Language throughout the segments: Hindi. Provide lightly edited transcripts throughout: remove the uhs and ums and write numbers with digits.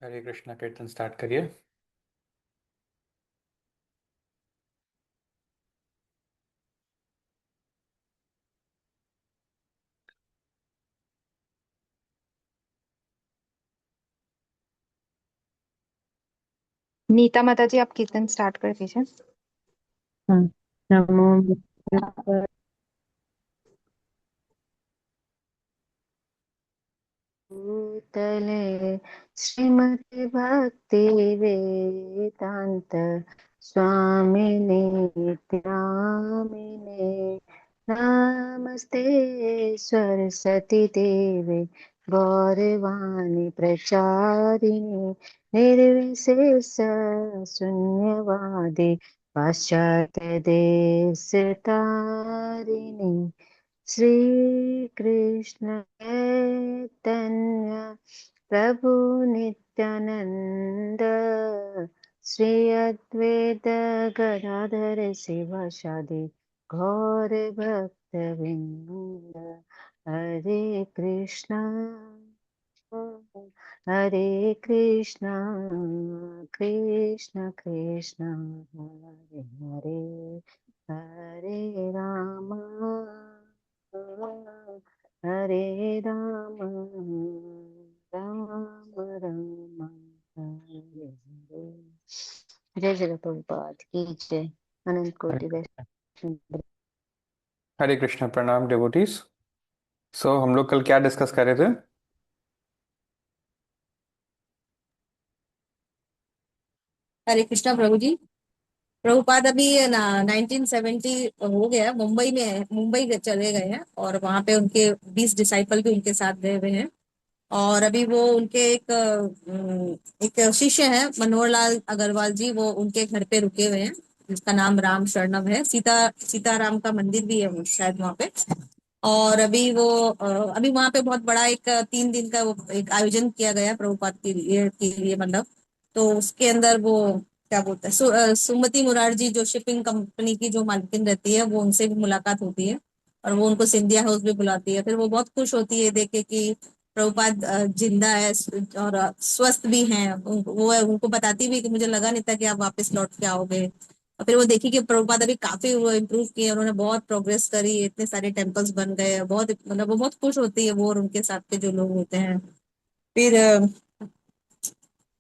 हरे कृष्णा कीर्तन स्टार्ट करिए। नीता माता जी, आप कीर्तन स्टार्ट कर दीजिए। हाँ। नमो बुद्धाय। भूतले श्रीमति भक्ति वेदांत स्वामिने नित्यामिने नमस्ते सरस्वती देवे गौरवाणी प्रचारिणे निर्विशेष शून्यवादी पाश्चात्य देश तारिणी श्री कृष्ण चैतन्य प्रभु नित्यानंद श्री अद्वैत गदाधर शिवासादि गौर भक्त वृंद। हरे कृष्णा हरे कृष्णा कृष्ण कृष्ण हरे हरे हरे राम हरे राम राम राम हरे हरे। जय जगत प्रभुपाद की जय। अनंत हरे कोटि वैष्णव। हरे कृष्णा, प्रणाम डिवोटीज। सो हम लोग कल क्या डिस्कस कर रहे थे? हरे कृष्णा प्रभु जी। प्रभुपाद अभी ना 1970 हो गया, मुंबई में है, मुंबई चले गए हैं और वहां पे उनके 20 डिसाइपल भी उनके साथ गए हुए हैं। और अभी वो उनके एक शिष्य है मनोहर लाल अग्रवाल जी, वो उनके घर पे रुके हुए हैं, जिसका नाम राम शरणम है। सीताराम का मंदिर भी है शायद वहाँ पे। और अभी वो अभी वहाँ पे बहुत बड़ा एक 3 दिन का वो एक आयोजन किया गया प्रभुपाद के लिए मतलब। तो उसके अंदर वो क्या बोलते हैं, सुमति मुरारजी जो शिपिंग कंपनी की जो मालकिन रहती है, वो उनसे भी मुलाकात होती है और वो उनको सिंधिया हाउस भी बुलाती है। फिर वो बहुत खुश होती है देख के कि प्रभुपाद जिंदा है और स्वस्थ भी हैं। वो उनको बताती भी कि मुझे लगा नहीं था कि आप वापस लौट के आओगे। और फिर वो देखी कि प्रभुपाद अभी काफी वो इम्प्रूव किए, उन्होंने बहुत प्रोग्रेस करी, इतने सारे टेम्पल्स बन गए, बहुत मतलब वो बहुत खुश होती है वो और उनके साथ के जो लोग होते हैं। फिर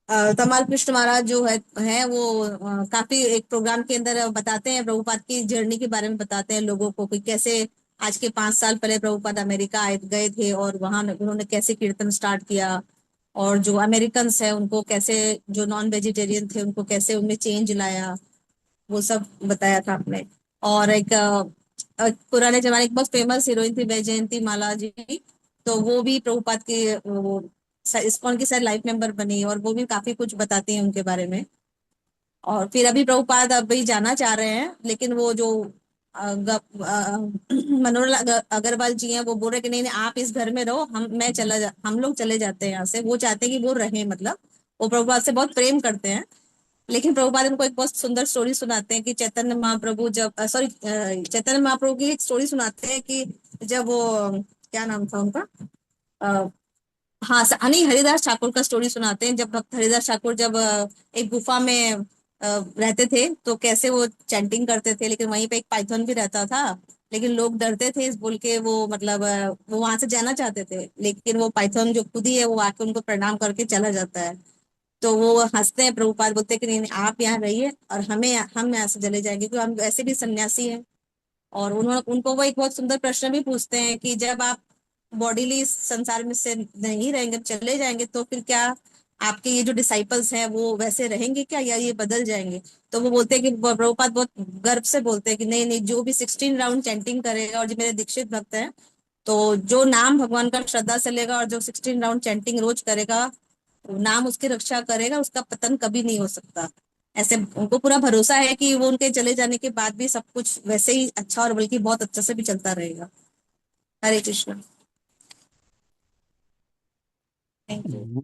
तमाल कृष्ण महाराज जो है वो काफी एक प्रोग्राम के अंदर बताते हैं, प्रभुपाद की जर्नी के बारे में बताते हैं लोगों को कि कैसे आज के 5 साल पहले प्रभुपाद अमेरिका आए गए थे और वहां उन्होंने कैसे कीर्तन स्टार्ट किया। और जो अमेरिकन है उनको कैसे, जो नॉन वेजिटेरियन थे उनको कैसे उनमें चेंज लाया, वो सब बताया था आपने। और एक पुराने जमाने की बहुत फेमस हीरोइन थी वैजयंती माला जी, तो वो भी प्रभुपाद की वो इस्कॉन की शायद लाइफ मेंबर बनी और वो भी काफी कुछ बताती हैं उनके बारे में। और फिर अभी प्रभुपाद अभी जाना चाह रहे हैं, लेकिन वो जो मनोहर अग्रवाल जी हैं वो बोल रहे कि नहीं नहीं आप इस घर में रहो, हम लोग चले जाते हैं यहाँ से। वो चाहते हैं कि वो रहे, मतलब वो प्रभुपाद से बहुत प्रेम करते हैं। लेकिन प्रभुपाद उनको एक बहुत सुंदर स्टोरी सुनाते हैं कि चैतन्य महाप्रभु जब चैतन्य महाप्रभु की एक स्टोरी सुनाते हैं कि जब वो क्या नाम था उनका, हाँ नहीं, हरिदास ठाकुर का स्टोरी सुनाते हैं। जब भक्त हरिदास ठाकुर जब एक गुफा में रहते थे तो कैसे वो चैंटिंग करते थे, लेकिन वहीं पे एक पाइथन भी रहता था। लेकिन लोग डरते थे इस बोल के, वो मतलब वो वहां से जाना चाहते थे, लेकिन वो पाइथन जो खुद ही है वो आके उनको प्रणाम करके चला जाता है। तो वो हंसते हैं, प्रभुपाद बोलते हैं कि नहीं नहीं, आप यहाँ रहिए और हम यहाँ से चले जाएंगे क्योंकि हम ऐसे भी सन्यासी हैं। और उन्होंने उनको वो एक बहुत सुंदर प्रश्न भी पूछते हैं कि जब आप बॉडीली इस संसार में से नहीं रहेंगे, चले जाएंगे, तो फिर क्या आपके ये जो डिसाइपल्स हैं वो वैसे रहेंगे क्या या ये बदल जाएंगे? तो वो बोलते हैं कि प्रभुपाद बहुत गर्व से बोलते हैं कि नहीं नहीं, जो भी 16 राउंड चैंटिंग करेगा और जो मेरे दीक्षित भक्त हैं, तो जो नाम भगवान का श्रद्धा से लेगा और जो 16 राउंड चैंटिंग रोज करेगा, नाम उसकी रक्षा करेगा, उसका पतन कभी नहीं हो सकता। ऐसे उनको पूरा भरोसा है कि वो उनके चले जाने के बाद भी सब कुछ वैसे ही अच्छा और बल्कि बहुत अच्छे से भी चलता रहेगा। Hare Krishna. Thank you.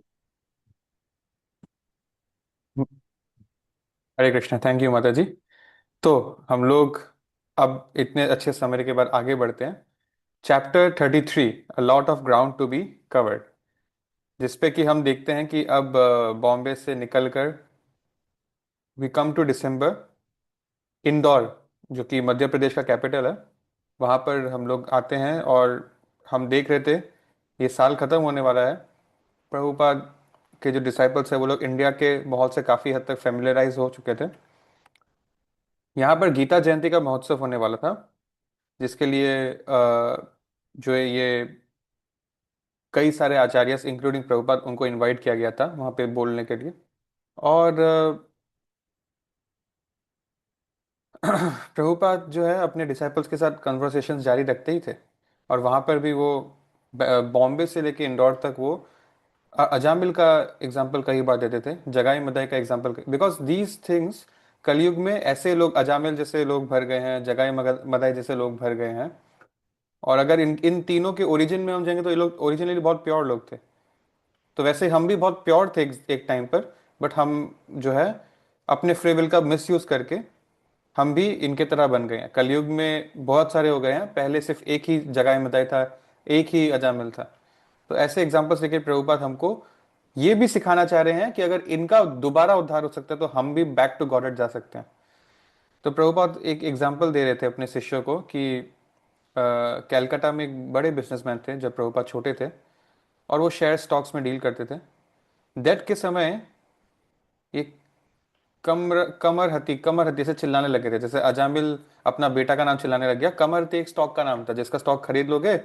Hare Krishna, thank you माता जी। तो हम लोग अब इतने अच्छे समय के बाद आगे बढ़ते हैं। Chapter 33, a lot of ground to be covered. जिसपे कि हम देखते हैं कि अब बॉम्बे से निकलकर वी कम टू दिसंबर, इंदौर जो कि मध्य प्रदेश का कैपिटल है, वहाँ पर हम लोग आते हैं और हम देख रहे थे ये साल ख़त्म होने वाला है। प्रभुपाद के जो डिसाइपल्स है वो लोग इंडिया के माहौल से काफ़ी हद तक फेमिलराइज हो चुके थे। यहाँ पर गीता जयंती का महोत्सव होने वाला था, जिसके लिए जो है ये कई सारे आचार्य इंक्लूडिंग प्रभुपाद उनको इनवाइट किया गया था वहाँ पे बोलने के लिए। और प्रभुपाद जो है अपने डिसाइपल्स के साथ कन्वर्सेशंस जारी रखते ही थे, और वहाँ पर भी वो बॉम्बे से लेके इंदौर तक वो अजामिल का एग्जाम्पल कई बार देते थे, जगाई मदाई का एग्जाम्पल, बिकॉज दीज थिंग्स कलयुग में ऐसे लोग अजामिल जैसे लोग भर गए हैं, जगाई मदाई जैसे लोग भर गए हैं। और अगर इन इन तीनों के ओरिजिन में हम जाएंगे तो ये लोग ओरिजिनली बहुत प्योर लोग थे। तो वैसे हम भी बहुत प्योर थे एक टाइम पर, बट हम जो है अपने फ्री विल का मिस यूज करके हम भी इनके तरह बन गए हैं। कलयुग में बहुत सारे हो गए हैं, पहले सिर्फ एक ही जगाई मदाई था, एक ही अजामिल था। तो ऐसे एग्जाम्पल्स लेके प्रभुपाद हमको ये भी सिखाना चाह रहे हैं कि अगर इनका दोबारा उद्धार हो सकता है तो हम भी बैक टू गॉडेड जा सकते हैं। तो प्रभुपाद एक एग्जाम्पल दे रहे थे अपने शिष्यों को कि कैलकाटा में एक बड़े बिजनेसमैन थे जब प्रभुपाद छोटे थे, और वो शेयर स्टॉक्स में डील करते थे। डेथ के समय ये कमर हती से चिल्लाने लगे थे, जैसे अजामिल अपना बेटा का नाम चिल्लाने लग गया। कमर हती एक स्टॉक का नाम था, जिसका स्टॉक खरीद लोगे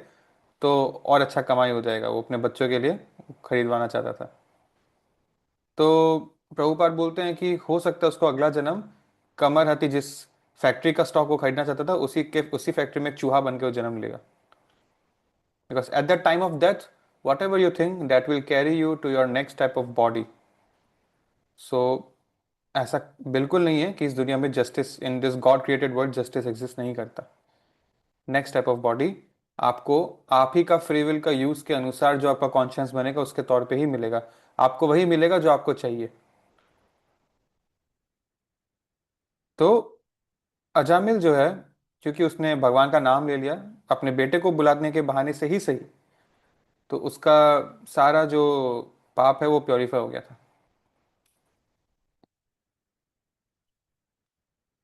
तो और अच्छा कमाई हो जाएगा, वो अपने बच्चों के लिए खरीदवाना चाहता था। तो प्रभुपाद बोलते हैं कि हो सकता है उसको अगला जन्म कमर हती जिस फैक्ट्री का स्टॉक वो खरीदना चाहता था उसी फैक्ट्री में एक चूहा बन के वो जन्म लेगा। Because at that time of death whatever you think that will carry you to your next type of body. So ऐसा बिल्कुल नहीं है कि इस दुनिया में justice, in this God created world justice exist नहीं करता। नेक्स्ट टाइप ऑफ बॉडी आपको आप ही का फ्री विल का यूज के अनुसार जो आपका कॉन्शियस बनेगा उसके तौर पे ही मिलेगा। आपको वही मिलेगा जो आपको चाहिए। तो अजामिल जो है, क्योंकि उसने भगवान का नाम ले लिया अपने बेटे को बुलाने के बहाने से ही सही, तो उसका सारा जो पाप है वो प्योरीफाई हो गया था।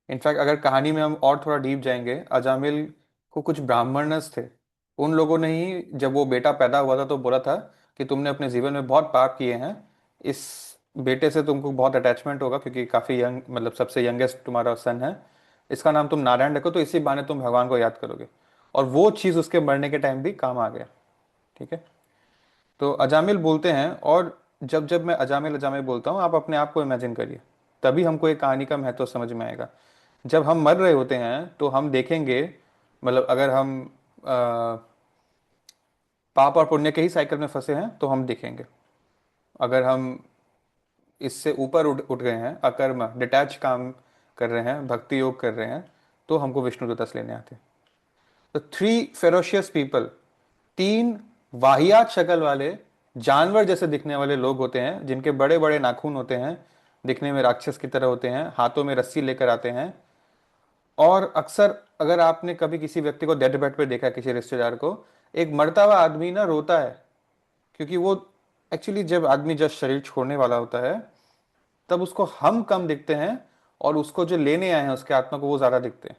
इनफैक्ट अगर कहानी में हम और थोड़ा डीप जाएंगे, अजामिल को कुछ ब्राह्मणस थे, उन लोगों ने ही जब वो बेटा पैदा हुआ था तो बोला था कि तुमने अपने जीवन में बहुत पाप किए हैं, इस बेटे से तुमको बहुत अटैचमेंट होगा क्योंकि काफ़ी यंग, मतलब सबसे यंगेस्ट तुम्हारा सन है, इसका नाम तुम नारायण रखो तो इसी बहाने तुम भगवान को याद करोगे। और वो चीज़ उसके मरने के टाइम भी काम आ गया। ठीक है। तो अजामिल बोलते हैं, और जब जब मैं अजामिल अजामिल बोलता हूँ आप अपने आप को इमेजिन करिए, तभी हमको एक कहानी का महत्व समझ में आएगा। जब हम मर रहे होते हैं तो हम देखेंगे, मतलब अगर हम पाप और पुण्य के ही साइकिल में फंसे हैं तो हम देखेंगे। अगर हम इससे ऊपर उठ गए हैं, अकर्म डिटैच काम कर रहे हैं, भक्ति योग कर रहे हैं, तो हमको विष्णु दूतस लेने आते हैं। तो थ्री फेरोशियस पीपल, तीन वाहियात शक्ल वाले जानवर जैसे दिखने वाले लोग होते हैं, जिनके बड़े बड़े नाखून होते हैं, दिखने में राक्षस की तरह होते हैं, हाथों में रस्सी लेकर आते हैं। और अक्सर अगर आपने कभी किसी व्यक्ति को डेड बेड पे देखा है, किसी रिश्तेदार को, एक मरता हुआ आदमी ना रोता है, क्योंकि वो एक्चुअली जब आदमी जब शरीर छोड़ने वाला होता है तब उसको हम कम दिखते हैं, और उसको जो लेने आए हैं उसके आत्मा को वो ज्यादा दिखते हैं।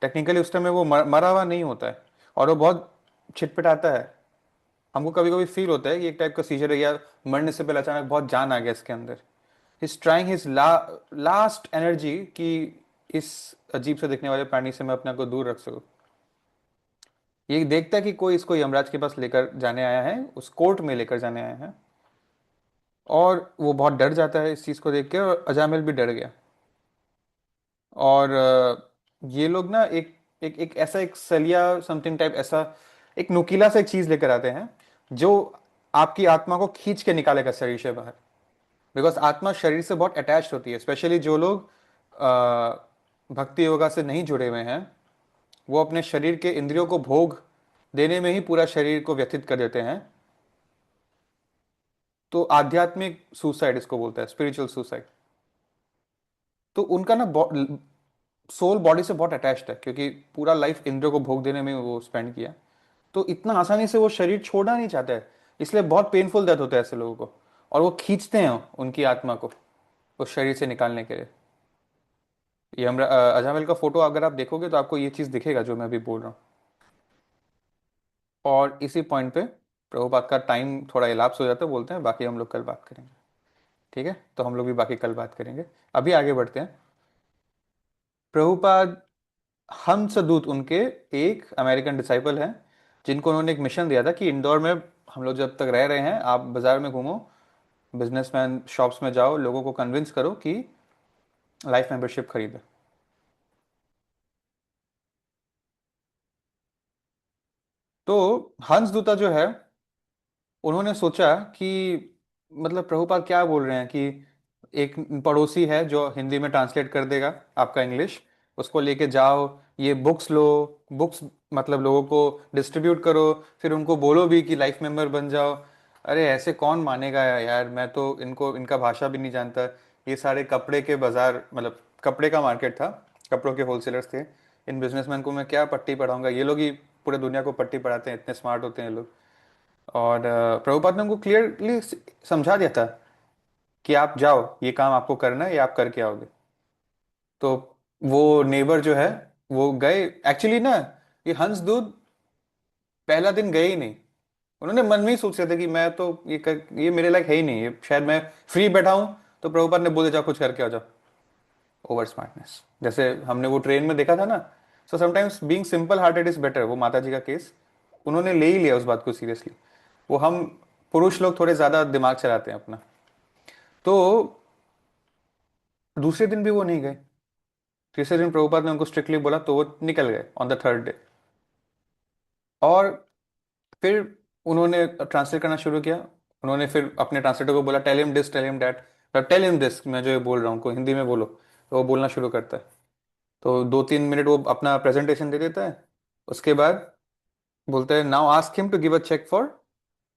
टेक्निकली उस टाइम में वो मरा हुआ नहीं होता है, और वो बहुत छिटपिटाता है। हमको कभी कभी फील होता है कि एक टाइप का सीजर है, या मरने से पहले अचानक बहुत जान आ गया इसके अंदर। His trying his last energy कि इस अजीब से दिखने वाले प्राणी से मैं अपने आप को दूर रख सकूं। ये देखता है कि कोई इसको यमराज के पास लेकर जाने आया है, उस कोर्ट में लेकर जाने आया है, और वो बहुत डर जाता है इस चीज को देख के, और अजामिल भी डर गया। और ये लोग ना एक एक एक ऐसा एक सलिया समथिंग टाइप, ऐसा एक नुकीला सा एक चीज लेकर आते हैं जो आपकी आत्मा को खींच के निकालेगा शरीर से बाहर। बिकॉज आत्मा शरीर से बहुत अटैच्ड होती है, स्पेशली जो लोग भक्ति योगा से नहीं जुड़े हुए हैं, वो अपने शरीर के इंद्रियों को भोग देने में ही पूरा शरीर को व्यथित कर देते हैं। तो आध्यात्मिक सुसाइड इसको बोलता है, स्पिरिचुअल सुसाइड। तो उनका ना सोल बॉडी से बहुत अटैच्ड है, क्योंकि पूरा लाइफ इंद्रियों को भोग देने में वो स्पेंड किया, तो इतना आसानी से वो शरीर छोड़ना नहीं चाहता है। इसलिए बहुत पेनफुल डेथ होता है ऐसे लोगों को, और वो खींचते हैं उनकी आत्मा को उस शरीर से निकालने के लिए। ये हम अजामिल का फोटो अगर आप देखोगे तो आपको ये चीज़ दिखेगा जो मैं अभी बोल रहा हूँ। और इसी पॉइंट पे प्रभुपाद का टाइम थोड़ा इलाप्स हो जाता है, बोलते हैं बाकी हम लोग कल बात करेंगे। ठीक है, तो हम लोग भी बाकी कल बात करेंगे। अभी आगे बढ़ते हैं। प्रभुपाद हंसदूत उनके एक अमेरिकन डिसाइपल हैं, जिनको उन्होंने एक मिशन दिया था कि इंदौर में हम लोग जब तक रह रहे हैं, आप बाजार में घूमो, बिजनेसमैन शॉप्स में जाओ, लोगों को कन्विंस करो कि लाइफ मेंबरशिप खरीदे। तो हंसदूता जो है, उन्होंने सोचा कि मतलब प्रभुपाद क्या बोल रहे हैं कि एक पड़ोसी है जो हिंदी में ट्रांसलेट कर देगा आपका इंग्लिश, उसको लेके जाओ, ये बुक्स लो, बुक्स मतलब लोगों को डिस्ट्रीब्यूट करो, फिर उनको बोलो भी कि लाइफ मेंबर बन जाओ। अरे ऐसे कौन मानेगा यार, मैं तो इनको इनका भाषा भी नहीं जानता। ये सारे कपड़े के बाजार, मतलब कपड़े का मार्केट था, कपड़ों के होलसेलर्स थे। इन बिजनेसमैन को मैं क्या पट्टी पढ़ाऊंगा, ये लोग ही पूरे दुनिया को पट्टी पढ़ाते हैं, इतने स्मार्ट होते हैं ये लोग। और प्रभुपाद ने उनको क्लियरली समझा दिया था कि आप जाओ, ये काम आपको करना है, ये आप करके आओगे। तो वो नेबर जो है वो गए। एक्चुअली ना, ये हंस दूध पहला दिन गए ही नहीं। उन्होंने मन में ही सोच रहे थे कि मैं तो ये मेरे लायक है ही नहीं, ये शायद मैं फ्री बैठा हूं। तो प्रभुपाद ने बोले जाओ कुछ करके आ जाओ। ओवर स्मार्टनेस, जैसे हमने वो ट्रेन में देखा था ना। So sometimes being simple hearted is better. वो माता जी का केस उन्होंने ले ही लिया उस बात को सीरियसली। वो हम पुरुष लोग थोड़े ज्यादा दिमाग चलाते हैं अपना। तो दूसरे दिन भी वो नहीं गए। तीसरे दिन प्रभुपाद ने उनको स्ट्रिक्टली बोला तो वो निकल गए ऑन द थर्ड डे। और फिर उन्होंने ट्रांसलेट करना शुरू किया। उन्होंने फिर अपने ट्रांसलेटर को बोला tell him this, tell him that, tell him this, मैं जो ये बोल रहा हूँ को हिंदी में बोलो। तो वो बोलना शुरू करता है। तो 2-3 मिनट वो अपना प्रेजेंटेशन दे देता है। उसके बाद बोलते हैं now ask him to give a cheque for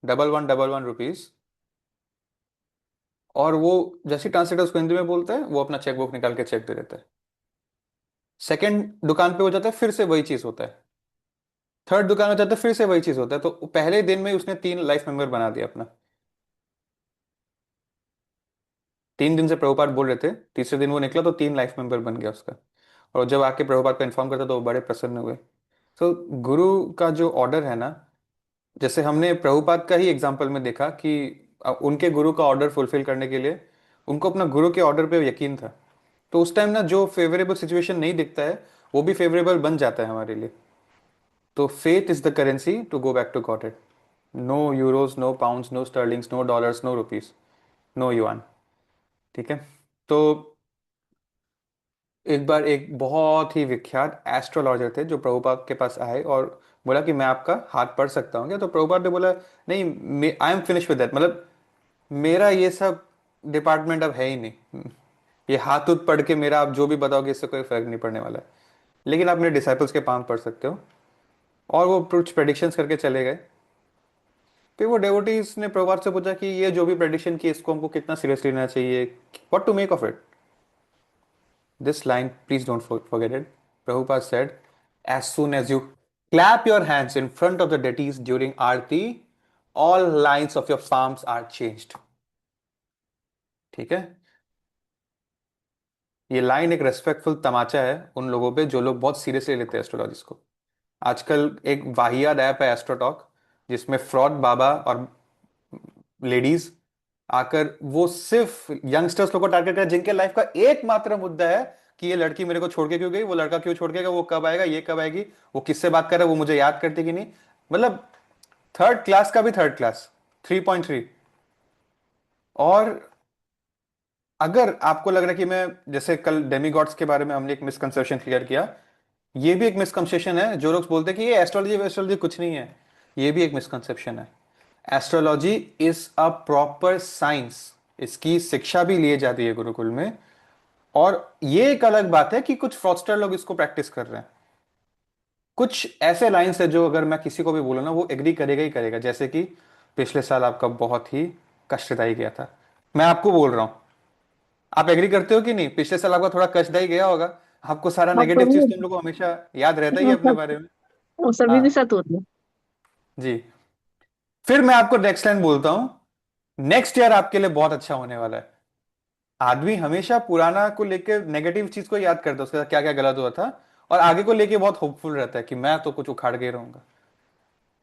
1111 rupees. और वो जैसे ट्रांसलेटर उसको हिंदी में बोलता है, वो अपना चेक बुक निकाल के चेक दे देता है। सेकंड दुकान पे हो जाता है, फिर से वही चीज होता है। थर्ड दुकान में जाता है, फिर से वही चीज होता है। तो पहले दिन में उसने 3 लाइफ मेंबर बना दिया अपना। 3 दिन से प्रभुपाद बोल रहे थे, तीसरे दिन वो निकला तो 3 लाइफ मेंबर बन गया उसका। और जब आके प्रभुपाद को इन्फॉर्म करता तो वो बड़े प्रसन्न हुए। तो गुरु का जो ऑर्डर है ना, जैसे हमने प्रभुपाद का ही एग्जाम्पल में देखा कि उनके गुरु का ऑर्डर फुलफिल करने के लिए उनको अपना गुरु के ऑर्डर पे यकीन था। तो उस टाइम ना जो फेवरेबल सिचुएशन नहीं दिखता है, वो भी फेवरेबल बन जाता है हमारे लिए। तो faith is the currency to go back to God it. No euros, no pounds, no sterlings, no dollars, no rupees, no yuan. ठीक है। तो एक बार एक बहुत ही विख्यात एस्ट्रोलॉजर थे जो प्रभुपाद के पास आए और बोला कि मैं आपका हाथ पढ़ सकता हूँ क्या। तो प्रभुपाद ने बोला नहीं, I am finish with that, मतलब मेरा ये सब डिपार्टमेंट अब है ही नहीं। ये हाथ उत पढ़ के मेरा आप जो भी बताओगे इससे कोई फर्क नहीं पड़ने वाला है। लेकिन आप मेरे डिसाइपल्स के पांव पढ़ सकते हो। और वो कुछ प्रेडिक्शंस करके चले गए। फिर वो डेवोटीज ने प्रभुपाद से पूछा कि ये जो भी प्रेडिक्शन की इसको हमको कितना सीरियसली लेना चाहिए, what to make of it. This line, please don't forget it. Prabhupada said, as soon as you clap your hands in front of the deities during Aarti, all lines of your palms are changed. ठीक है। ये लाइन एक रेस्पेक्टफुल तमाचा है उन लोगों पे जो लोग बहुत सीरियसली लेते हैं एस्ट्रोलॉजिस्ट को। आजकल एक वाहियात ऐप है एस्ट्रोटॉक, जिसमें फ्रॉड बाबा और लेडीज आकर वो सिर्फ यंगस्टर्स लोग को टारगेट कर, जिनके लाइफ का एकमात्र मुद्दा है कि ये लड़की मेरे को छोड़ के क्यों गई, वो लड़का क्यों छोड़ के गया, वो कब आएगा, ये कब आएगी, वो किससे बात कर रहा है, वो मुझे याद करती कि नहीं। मतलब थर्ड क्लास का भी थर्ड क्लास, 3.3। और अगर आपको लग रहा है कि मैं, जैसे कल डेमीगॉड्स के बारे में हमने एक मिसकंसेप्शन क्लियर किया, ये भी एक मिसकंसेप्शन है। जो लोग बोलते हैं कि ये एस्ट्रोलॉजी एस्ट्रोलॉजी कुछ नहीं है, ये भी एक मिसकंसेप्शन है। Astrology is a proper science. इसकी शिक्षा भी ली जाती है गुरुकुल में। और ये एक अलग बात है कि कुछ फ्रॉडस्टर लोग इसको प्रैक्टिस कर रहे हैं। कुछ ऐसे लाइंस है जो अगर मैं किसी को भी बोलूँ ना, वो एग्री करेगा ही करेगा। जैसे कि पिछले साल आपका बहुत ही कष्टदायी गया था, मैं आपको बोल रहा हूं, आप एग्री करते हो कि नहीं, पिछले साल आपका थोड़ा कष्टदायी गया होगा। आपको सारा हाँ नेगेटिव चीज तो तो हम लोग को हमेशा याद रहता ही वो है अपने सब बारे में। वो सभी के हाँ साथ होता है। जी। फिर मैं आपको नेक्स्ट लाइन बोलता हूं, नेक्स्ट ईयर आपके लिए बहुत अच्छा होने वाला है। आदमी हमेशा पुराना को लेकर नेगेटिव चीज को याद करता है, उसके साथ क्या क्या गलत हुआ था, और आगे को लेके बहुत होपफुल रहता है कि मैं तो कुछ उखाड़ के रहूंगा।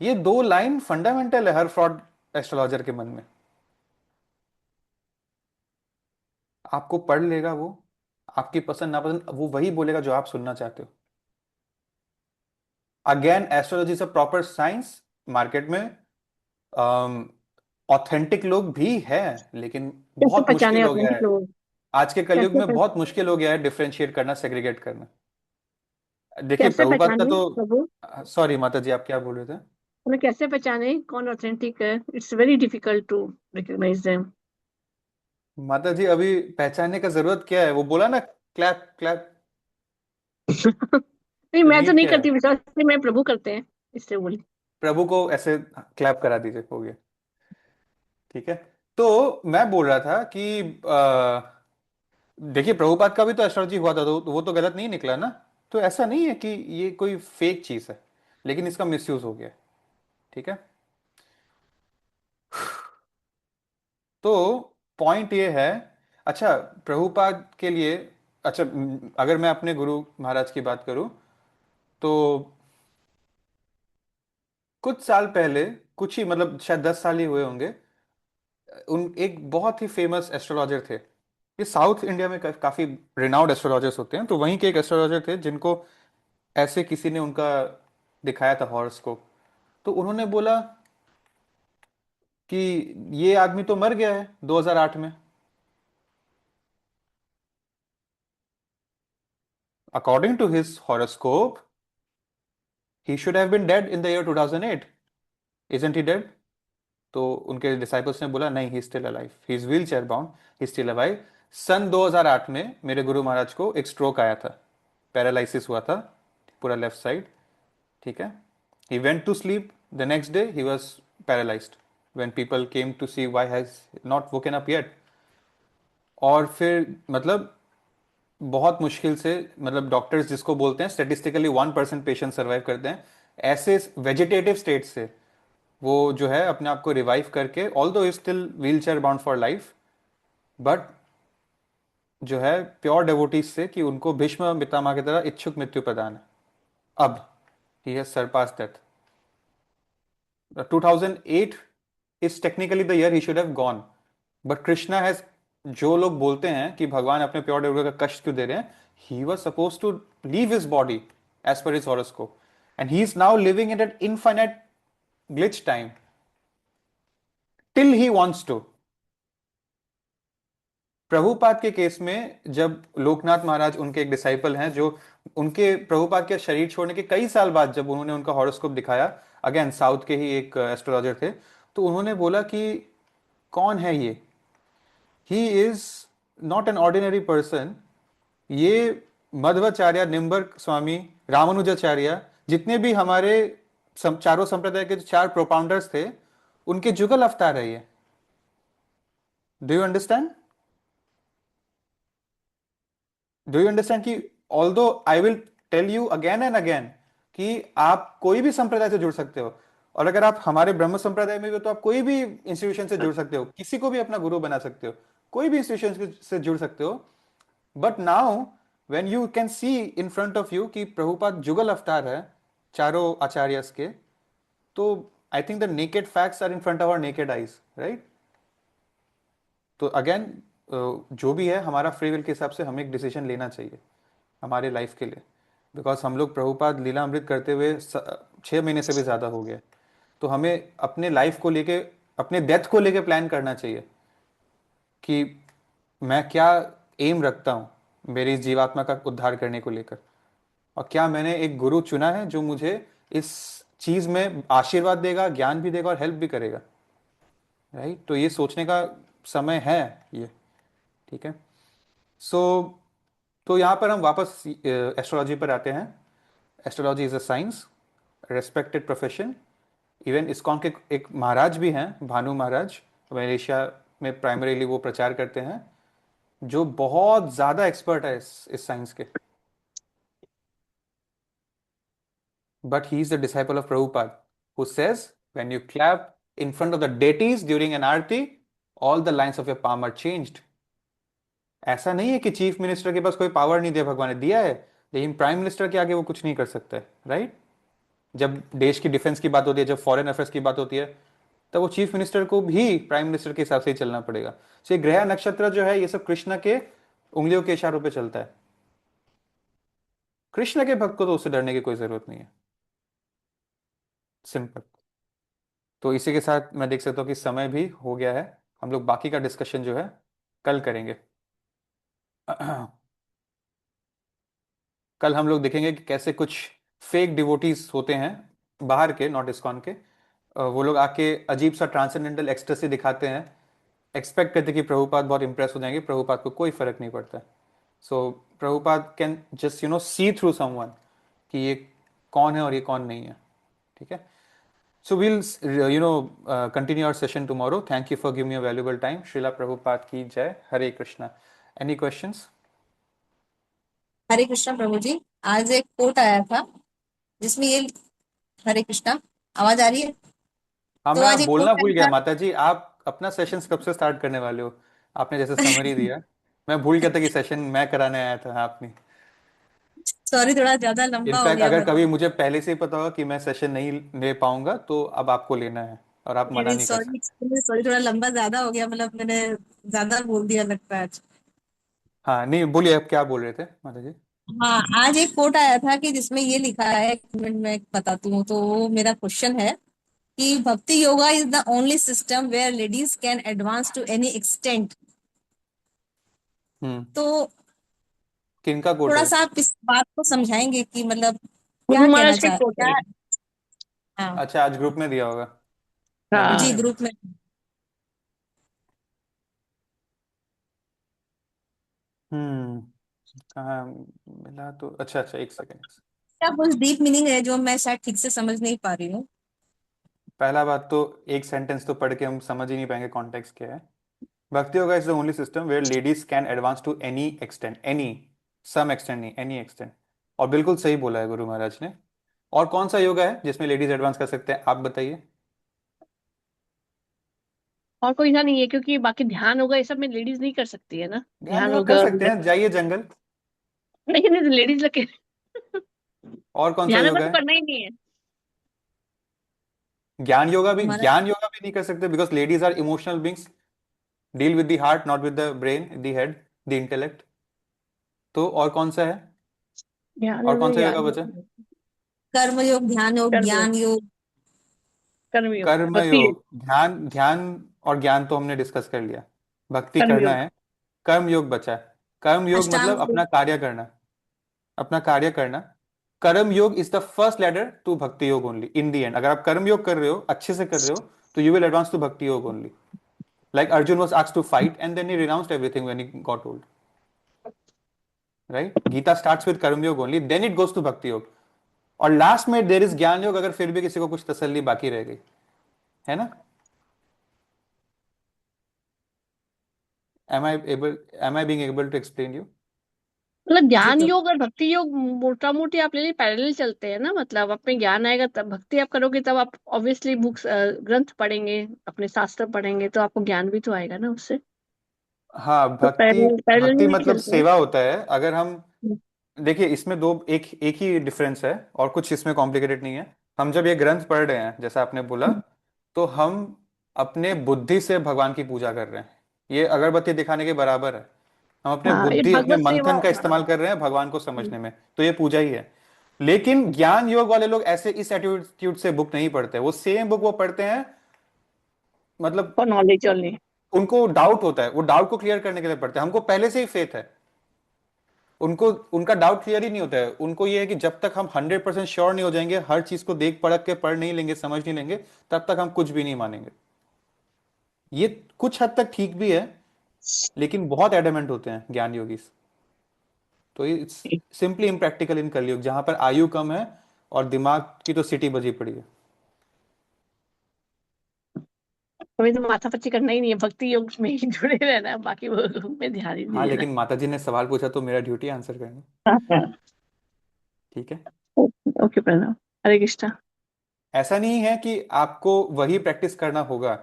ये दो लाइन फंडामेंटल है हर फ्रॉड एस्ट्रोलॉजर के मन में। आपको पढ़ लेगा वो, आपकी पसंद नापसंद वो वही बोलेगा जो आप सुनना चाहते हो। Again astrology is a proper science. Market में ऑथेंटिक लोग भी हैं, लेकिन कैसे बहुत मुश्किल पहचाने हो गया ऑथेंटिक है लोग? आज के कलयुग कैसे में। बहुत मुश्किल हो गया है डिफरेंशिएट करना, सेग्रीगेट करना। देखिए कैसे प्रभुपाद का पहचाने तो, प्रभु? सॉरी माता जी, आप क्या बोल रहे थे? हमें कैसे पहचाने कौन ऑथेंटिक है? It's very difficult to recognise them. माता जी अभी पहचानने का जरूरत क्या है? वो बोला ना, क्लैप क्लैप। नहीं, तो मैं तो नीड नहीं क्या है? करती विश्वास, मैं प्रभु करते हैं, इससे बोली। प्रभु को ऐसे क्लैप करा दीजिए, हो गया। ठीक है। तो मैं बोल रहा था कि देखिए प्रभुपाद का भी तो एस्ट्रोलॉजी हुआ था, तो वो तो गलत नहीं निकला ना। तो ऐसा नहीं है कि ये कोई फेक चीज है, लेकिन इसका मिसयूज हो गया। ठीक है। तो पॉइंट ये है, अच्छा प्रभुपाद के लिए, अच्छा अगर मैं अपने गुरु महाराज की बात करूं, तो कुछ साल पहले, कुछ ही मतलब शायद 10 साल ही हुए होंगे, उन एक बहुत ही फेमस एस्ट्रोलॉजर थे। ये साउथ इंडिया में काफी रिनाउंड एस्ट्रोलॉजर्स होते हैं, तो वहीं के एक एस्ट्रोलॉजर थे जिनको ऐसे किसी ने उनका दिखाया था हॉरोस्कोप। तो उन्होंने बोला कि ये आदमी तो मर गया है 2008 में। According to his horoscope he should have been dead in the year 2008। Isn't he dead? तो उनके डिसाइपल्स ने बोला नहीं, he still alive, he is wheel chair bound, he still alive. सन 2008 में मेरे गुरु महाराज को एक स्ट्रोक आया था, पैरालिसिस हुआ था पूरा लेफ्ट साइड। ठीक है। He went to sleep, the next day he was paralysed when people came to see why has not woken up yet. और फिर मतलब बहुत मुश्किल से, मतलब डॉक्टर्स जिसको बोलते हैं स्टेटिस्टिकली 1% पेशेंट सर्वाइव करते हैं, ऐसे वेजिटेटिव स्टेट से वो जो है अपने आप को रिवाइव करके, ऑल दो still wheel chair bound for life, but जो है प्योर डेवोटीज से कि उनको भीष्म पितामह की तरह इच्छुक मृत्यु प्रदान है। अब he has surpassed death. 2008 is technically the year he should have gone, but Krishna has, जो लोग बोलते हैं कि भगवान अपने प्योर डेवोटी का कष्ट क्यों दे रहे हैं, he was suppose to leave his body as per his horoscope, and he is now living in an infinite glitch time till he wants to. Prabhupada के केस में जब लोकनाथ महाराज, उनके एक डिसाइपल हैं, जो उनके प्रभुपाद के शरीर छोड़ने के कई साल बाद जब उन्होंने उनका हॉरोस्कोप दिखाया, अगेन साउथ के ही एक एस्ट्रोलॉजर थे, तो उन्होंने बोला कि कौन है ये, he is not an ordinary person. ये मध्वाचार्य, निम्बर स्वामी, रामानुजाचार्य, जितने भी हमारे चारों संप्रदाय के जो चार प्रोपाउंडर्स थे, उनके जुगल अवतार है ये। Do you understand? Do you understand कि although I will tell you again and again कि आप कोई भी संप्रदाय से जुड़ सकते हो, और अगर आप हमारे ब्रह्म संप्रदाय में भी हो तो आप कोई भी इंस्टीट्यूशन से जुड़ सकते हो, किसी को भी अपना गुरु बना सकते हो, कोई भी इंस्टीट्यूशन से जुड़ सकते हो। But now when you can see in front of you कि प्रभुपाद जुगल अवतार है चारों आचार्यस के, तो I think the naked facts are in front of our naked eyes, right? तो अगेन जो भी है हमारा फ्री विल के हिसाब से हमें एक डिसीजन लेना चाहिए हमारे लाइफ के लिए, बिकॉज हम लोग प्रभुपाद लीला अमृत करते हुए 6 महीने से भी ज़्यादा हो गया। तो हमें अपने लाइफ को लेके, अपने डेथ को लेके प्लान करना चाहिए कि मैं क्या एम रखता हूँ मेरी इस जीवात्मा का उद्धार करने को लेकर, और क्या मैंने एक गुरु चुना है जो मुझे इस चीज में आशीर्वाद देगा, ज्ञान भी देगा और हेल्प भी करेगा, राइट? तो ये सोचने का समय है ये। ठीक है। सो तो यहाँ पर हम वापस एस्ट्रोलॉजी पर आते हैं। Astrology is a science, respected profession. Even ISKCON के एक महाराज भी हैं, भानु महाराज, मलेशिया में प्राइमरीली वो प्रचार करते हैं, जो बहुत ज्यादा एक्सपर्ट है इस साइंस के। But he is the disciple of Prabhupada who says when you clap in front of the deities during an arti, all the lines of your palm are changed. ऐसा नहीं है कि चीफ मिनिस्टर के पास कोई पावर नहीं दिया, भगवान ने दिया है, लेकिन प्राइम मिनिस्टर के आगे वो कुछ नहीं कर सकता है, राइट? जब देश की डिफेंस की बात होती है, जब फॉरेन अफेयर्स की बात होती है, तब वो चीफ मिनिस्टर को भी प्राइम मिनिस्टर के हिसाब से ही चलना पड़ेगा। तो ये ग्रह नक्षत्र जो है, ये सब कृष्ण के उंगलियों के इशारों पे चलता है। कृष्ण के भक्त को तो उससे डरने की कोई जरूरत नहीं है, सिंपल। तो इसी के साथ मैं देख सकता हूँ कि समय भी हो गया है। हम लोग बाकी का डिस्कशन जो है कल करेंगे। कल हम लोग देखेंगे कि कैसे कुछ फेक डिवोटीज होते हैं बाहर के, नॉट इस्कॉन के, वो लोग आके अजीब सा ट्रांसेंडेंटल एक्सटेसी दिखाते हैं, एक्सपेक्ट करते कि प्रभुपाद बहुत इंप्रेस हो जाएंगे, प्रभुपाद को कोई फर्क नहीं पड़ता। So Prabhupada can just see through someone कि ये कौन है और ये कौन नहीं है, ठीक है? So we'll continue our session tomorrow. Thank you for giving me a valuable time. Srila Prabhupada ki jai. Hare Krishna. Any questions? हरे कृष्णा प्रभु जी। आज एक कोट आया था जिसमें ये, हरे कृष्णा, आवाज आ रही है? हाँ, तो मैं आज एक बोलना कोट भूल आया गया था। माता जी, आप अपना सेशन कब से स्टार्ट करने वाले हो? आपने जैसे समरी दिया, मैं भूल गया था कि सेशन मैं कराने आया था, आपने। सॉरी, थोड़ा ज्यादा लंबा हो इनफैक्ट गया अगर कभी मतलब। मुझे पहले से ही पता होगा कि मैं सेशन नहीं ले पाऊंगा, तो अब आपको लेना है और आप नहीं मना नहीं, नहीं कर सॉरी सकते। सॉरी, थोड़ा लंबा ज्यादा हो गया, मतलब मैंने ज्यादा बोल दिया लगता है आज। हाँ, नहीं बोलिए, आप क्या बोल रहे थे माता जी? हाँ, आज एक कोट आया था कि जिसमें ये लिखा है, एक मिनट में बताती हूँ। तो वो मेरा क्वेश्चन है कि bhakti yoga is the only system where ladies can advance to any extent. Hmm. तो किनका कोट थोड़ा है? सा आप इस बात को समझाएंगे कि मतलब गुरु क्या कहना महाराज के चाह कोट है क्या? ये। हाँ अच्छा, आज ग्रुप में दिया होगा, मैं देख हाँ। जी, लूँ एक ग्रुप बार। में। कहाँ मिला? तो अच्छा अच्छा, एक सेकेंड। क्या कुछ डीप मीनिंग है जो मैं शायद ठीक से समझ नहीं पा रही हूँ? पहला बात तो, एक सेंटेंस तो पढ़ के हम समझ ही नहीं पाएंगे कॉन्टेक्स्ट क्या है। Bhakti yoga is the only system where ladies can advance to any extent, any, some extent नहीं, एनी एक्सटेंट। और बिल्कुल सही बोला है गुरु महाराज ने। और कौन सा योगा है जिसमें लेडीज एडवांस कर सकते हैं, आप बताइए। और कोई ना नहीं है, क्योंकि बाकी ध्यान होगा ये सब में लेडीज नहीं कर सकती है ना, ध्यान ध्यान योगा कर होगा। सकते हैं, जाइए जंगल। नहीं नहीं, लेडीज लगे। और कौन सा ध्यान होगा योगा तो है? करना ही नहीं है। हमारा ज्ञान योगा भी नहीं कर सकते, because ladies are emotional beings, deal with the heart, not with the brain, the head, the intellect. तो और कौन सा है? ध्यान और योग कौन में सा याद योगा बचा? नहीं। कर्म योग, ध्यान योग, कर्म योग, ज्ञान योग। कर्म योग, कर्म भक्ति योग। योग, ध्यान, ध्यान और ज्ञान तो हमने डिस्कस कर लिया। भक्ति कर्म करना योग। है। कर्म योग बचा है। कर्म योग अष्टांग मतलब योग। अपना कार्य करना, अपना कार्य करना। Karma yoga is the first ladder to bhakti yoga only in the end. अगर आप कर्म योग कर रहे हो, अच्छे से कर रहे हो, तो you will advance to bhakti yoga only. Like Arjun was asked to fight and then he renounced everything when he got old, right? Gita starts with karma yoga only, then it goes to bhakti yoga, और लास्ट में देर इज ज्ञान योग, अगर फिर भी किसी को कुछ तसल्ली बाकी रह गई, है ना? Am I being able to explain you? मतलब जी ज्ञान प्रभु। योग और भक्ति योग मोटा मोटी आप ले लिए पैरेलल चलते हैं ना। मतलब आप में ज्ञान आएगा तब भक्ति आप करोगे, तब आप ऑब्वियसली बुक्स ग्रंथ पढ़ेंगे, अपने शास्त्र पढ़ेंगे, तो आपको ज्ञान भी तो आएगा ना उससे। हाँ, तो भक्ति, पैरेलल पैरेलल में भक्ति नहीं मतलब चलते हैं। सेवा होता है। अगर हम देखिए, इसमें दो, एक एक ही डिफरेंस है और कुछ इसमें कॉम्प्लिकेटेड नहीं है। हम जब ये ग्रंथ पढ़ रहे हैं, जैसा आपने बोला, तो हम अपने बुद्धि से भगवान की पूजा कर रहे हैं। ये अगरबत्ती दिखाने के बराबर है। हम अपने हाँ, ये बुद्धि, अपने भागवत सेवा। मंथन का हाँ। इस्तेमाल कर रहे हैं भगवान को समझने में, तो ये पूजा ही है। लेकिन ज्ञान योग वाले लोग ऐसे इस एटीट्यूड से बुक नहीं पढ़ते। वो सेम बुक वो पढ़ते हैं, मतलब फॉर नॉलेज ओनली। उनको डाउट होता है, वो डाउट को क्लियर करने के लिए पढ़ते हैं। हमको पहले से ही फेथ है, उनको उनका डाउट क्लियर ही नहीं होता है। उनको ये है कि जब तक हम 100% श्योर नहीं हो जाएंगे, हर चीज को देख परख के पढ़ नहीं लेंगे, समझ नहीं लेंगे, तब तक हम कुछ भी नहीं मानेंगे। ये कुछ हद तक ठीक भी है, लेकिन बहुत एडमेंट होते हैं ज्ञान योगी। तो इट्स सिंपली इम्प्रैक्टिकल इन कलयुग, जहां पर आयु कम है और दिमाग की तो सिटी बजी पड़ी है। हमें तो माथा पच्ची करना ही नहीं है, भक्ति योग में ही जुड़े रहना है, बाकी वो में ध्यान ही नहीं हाँ, देना लेकिन माता जी ने सवाल पूछा तो मेरा ड्यूटी आंसर करना। है। ठीक है। ओके, प्रणाम। हरे कृष्णा। ऐसा नहीं है कि आपको वही प्रैक्टिस करना होगा,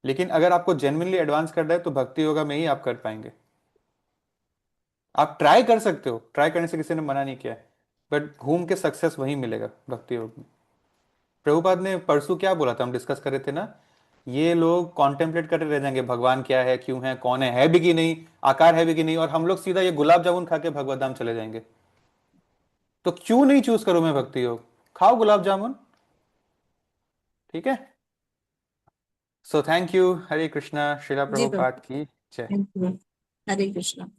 लेकिन अगर आपको जेन्युइनली एडवांस करना है तो भक्ति योगा में ही आप कर पाएंगे। आप ट्राई कर सकते हो, ट्राई करने से किसी ने मना नहीं किया है, बट घूम के सक्सेस वही मिलेगा भक्ति योग में। प्रभुपाद ने परसों क्या बोला था, हम डिस्कस कर रहे थे ना, ये लोग कॉन्टेम्पलेट करते रह जाएंगे भगवान क्या है, क्यों है, कौन है भी कि नहीं, आकार है भी कि नहीं, और हम लोग सीधा ये गुलाब जामुन खा के भगवत धाम चले जाएंगे। तो क्यों नहीं चूज करूं मैं भक्ति योग, खाओ गुलाब जामुन, ठीक है। So thank you, Hare Krishna, Srila जी प्रभुपाद प्रभु, की जय। Thank you. हरे कृष्णा।